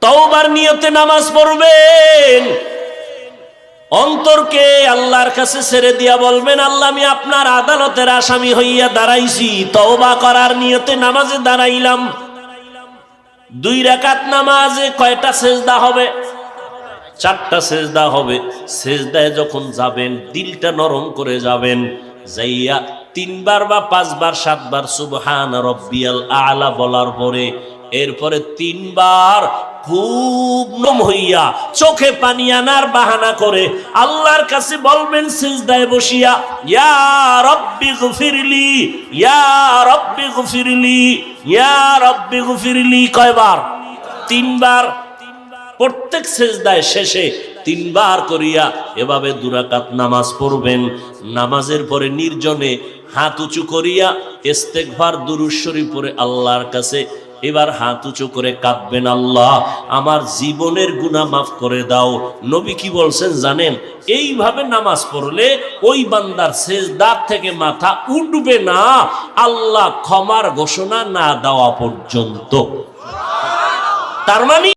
তওবার নিয়তে নামাজ পড়বেন, অন্তরকে আল্লাহর কাছে ছেড়ে দিয়া বলবেন, আল্লাহ আমি আপনার আদালতের আসামি হইয়া দাঁড়াইছি, তওবা করার নিয়তে নামাজে দাঁড়াইলাম। 2 রাকাত নামাজে কয়টা সেজদা হবে? 4টা সেজদা হবে। সেজদায় যখন যাবেন দিলটা নরম করে যাবেন, যাইয়া 3 বার বা 5 বার 7 বার সুবহান রাব্বিয়াল আ'লা বলার পরে এরপরে 3 বার খুব নম হইয়া চোখে পানি আনার বাহানা করে আল্লাহর কাছে বলবেন সিজদায় বসিয়া, ইয়া রাব্বি গফিরলি, ইয়া রাব্বি গফিরলি, ইয়া রাব্বি গফিরলি। কয়বার? 3 বার। প্রত্যেক সিজদায় শেষে 3 বার করিয়া এভাবে 2 রাকাত নামাজ পড়বেন। নামাজের পরে নির্জনে হাত উঁচু করিয়া ইস্তেগফার দুরূদ শরীফ পড়ে আল্লাহর কাছে এবার হাত উঁচু করে কাঁদবেন, আল্লাহ আমার জীবনের গুনাহ মাফ করে দাও। নবী কি বলছেন জানেন? এইভাবে নামাজ পড়লে ওই বান্দার সিজদা থেকে মাথা উঠবে না আল্লাহ ক্ষমার ঘোষণা না দেওয়া পর্যন্ত। তার মানে